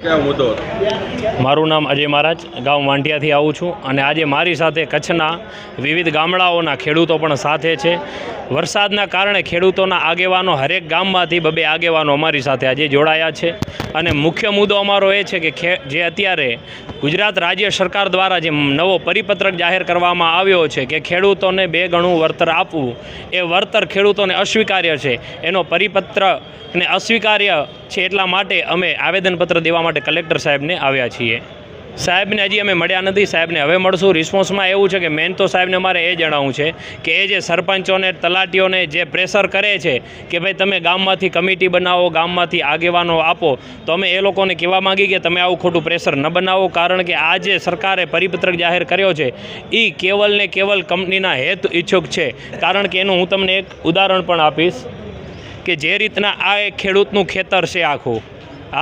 क्या मुद्दो? મારું નામ અજય મહારાજ, ગામ વાંઢિયાથી આવું છું અને આજે મારી સાથે કચ્છના વિવિધ ગામડાઓના ખેડૂતો પણ સાથે છે. વરસાદના કારણે ખેડૂતોના આગેવાનો હરેક ગામમાંથી બબે આગેવાનો અમારી સાથે આજે જોડાયા છે અને મુખ્ય મુદ્દો અમારો એ છે કે જે અત્યારે ગુજરાત રાજ્ય સરકાર દ્વારા જે નવો પરિપત્રક જાહેર કરવામાં આવ્યો છે કે ખેડૂતોને 2 ગણું વળતર આપવું, એ વળતર ખેડૂતોને અસ્વીકાર્ય છે. એનો પરિપત્રને અસ્વીકાર્ય છે એટલા માટે અમે આવેદનપત્ર દેવા માટે કલેક્ટર સાહેબને આવ્યા છીએ. સાહેબને હજી અમે મળ્યા નથી, સાહેબને હવે મળશું. રિસ્પોન્સમાં એવું છે કે મેન તો સાહેબને અમારે એ જણાવવું છે કે એ જે સરપંચોને તલાટીઓને જે પ્રેશર કરે છે કે ભાઈ તમે ગામમાંથી કમિટી બનાવો, ગામમાંથી આગેવાનો આપો, તો અમે એ લોકોને કહેવા માગી કે તમે આવું ખોટું પ્રેશર ન બનાવો. કારણ કે આ જે સરકારે પરિપત્રક જાહેર કર્યો છે એ કેવલ ને કેવલ કંપનીના હેતુ ઈચ્છુક છે. કારણ કે એનું હું તમને એક ઉદાહરણ પણ આપીશ કે જે રીતના આ એક ખેડૂતનું ખેતર છે આખું,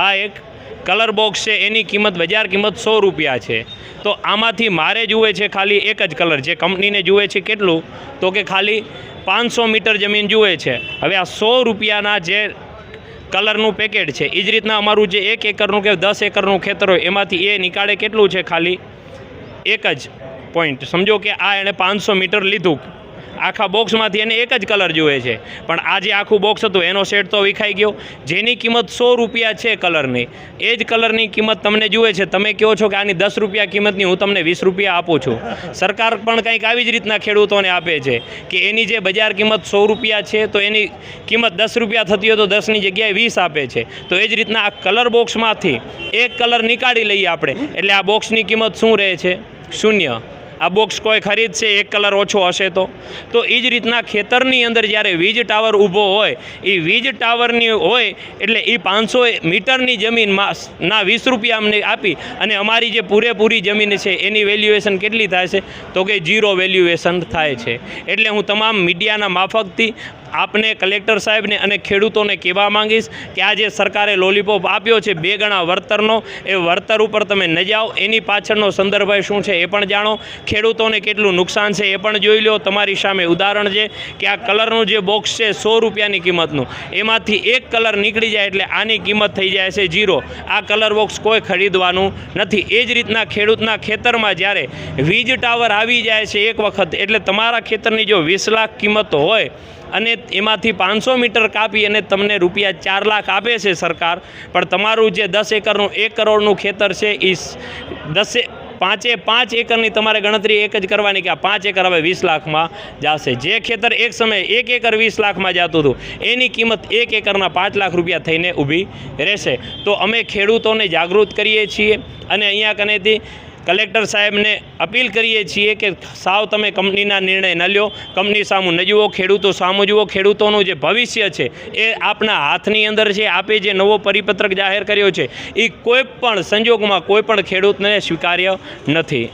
આ એક કલર બોક્સ છે, એની કિંમત બજાર કિંમત 100 રૂપિયા છે. તો આમાંથી મારે જુએ છે ખાલી એક જ કલર, જે કંપનીને જુએ છે કેટલું, તો કે ખાલી 500 મીટર જમીન જુએ છે. હવે આ 100 રૂપિયાના જે કલરનું પેકેટ છે એ જ રીતના અમારું જે 1 એકરનું કે 10 એકરનું ખેતર હોય એમાંથી એ નીકાળે કેટલું છે, ખાલી એક જ પોઈન્ટ. સમજો કે આ એણે 500 મીટર લીધું, આખા બોક્સમાંથી એને એક જ કલર જોઈએ છે, પણ આ જે આખું બોક્સ હતું એનો સેટ તો વિખાઈ ગયો. જેની કિંમત 100 રૂપિયા છે કલરની, એ જ કલરની કિંમત તમને જુએ છે, તમે કહો છો કે આની 10 રૂપિયા કિંમતની હું તમને 20 રૂપિયા આપું છું. સરકાર પણ કંઈક આવી જ રીતના ખેડૂતોને આપે છે કે એની જે બજાર કિંમત 100 રૂપિયા છે તો એની કિંમત 10 રૂપિયા થતી હોય તો 10ની જગ્યાએ 20 આપે છે. તો એ જ રીતના આ કલર બોક્સમાંથી એક કલર નીકાળી લઈએ આપણે, એટલે આ બોક્સની કિંમત શું રહે છે? 0. આ બોક્સ કોઈ ખરીદશે એક કલર ઓછો હશે તો એ જ રીતના ખેતરની અંદર જ્યારે વીજ ટાવર ઊભો હોય, એ વીજ ટાવરની હોય એટલે એ 500 મીટરની જમીનમાં ના 20 રૂપિયા અમને આપી અને અમારી જે પૂરેપૂરી જમીન છે એની વેલ્યુએશન કેટલી થાય છે? તો કે 0 વેલ્યુએશન થાય છે. એટલે હું તમામ મીડિયાના માફકથી આપને, કલેક્ટર સાહેબને અને ખેડૂતોને કહેવા માંગીશ કે આ જે સરકારે લોલીપોપ આપ્યો છે 2 ગણા વળતરનો, એ વળતર ઉપર તમે ન જાઓ, એની પાછળનો સંદર્ભ શું છે એ પણ જાણો, ખેડૂતોને કેટલું નુકસાન છે એ પણ જોઈ લો. તમારી સામે ઉદાહરણ છે કે આ કલરનું જે બોક્સ છે 100 રૂપિયાની કિંમતનું, એમાંથી એક કલર નીકળી જાય એટલે આની કિંમત થઈ જાય છે 0. આ કલર બોક્સ કોઈ ખરીદવાનું નથી. એ જ રીતના ખેડૂતના ખેતરમાં જ્યારે વીજ ટાવર આવી જાય છે એક વખત, એટલે તમારા ખેતરની જો 20 લાખ કિંમત હોય અને એમાંથી 500 મીટર કાપી અને તમને રૂપિયા 4 લાખ આપે છે સરકાર, પણ તમારું જે 10 એકરનું 1 કરોડનું ખેતર છે એ 5 એકરની તમારે ગણતરી એક જ કરવાની કે આ 5 એકર હવે 20 લાખમાં જશે. જે ખેતર એક સમયે 1 એકર 20 લાખમાં જતું હતું એની કિંમત 1 એકરના 5 લાખ રૂપિયા થઈને ઊભી રહેશે. તો અમે ખેડૂતોને જાગૃત કરીએ છીએ અને અહીંયા કનેથી કલેક્ટર સાહેબને અપીલ કરીએ છીએ કે સાવ તમે કંપનીના નિર્ણય ન લ્યો, કંપની સામું ન જુઓ, ખેડૂતો સામું જુઓ. ખેડૂતોનું જે ભવિષ્ય છે એ આપના હાથની અંદર છે. આપે જે નવો પરિપત્રક જાહેર કર્યો છે એ કોઈ પણ સંજોગોમાં કોઈ પણ ખેડૂતને સ્વીકાર્ય નથી.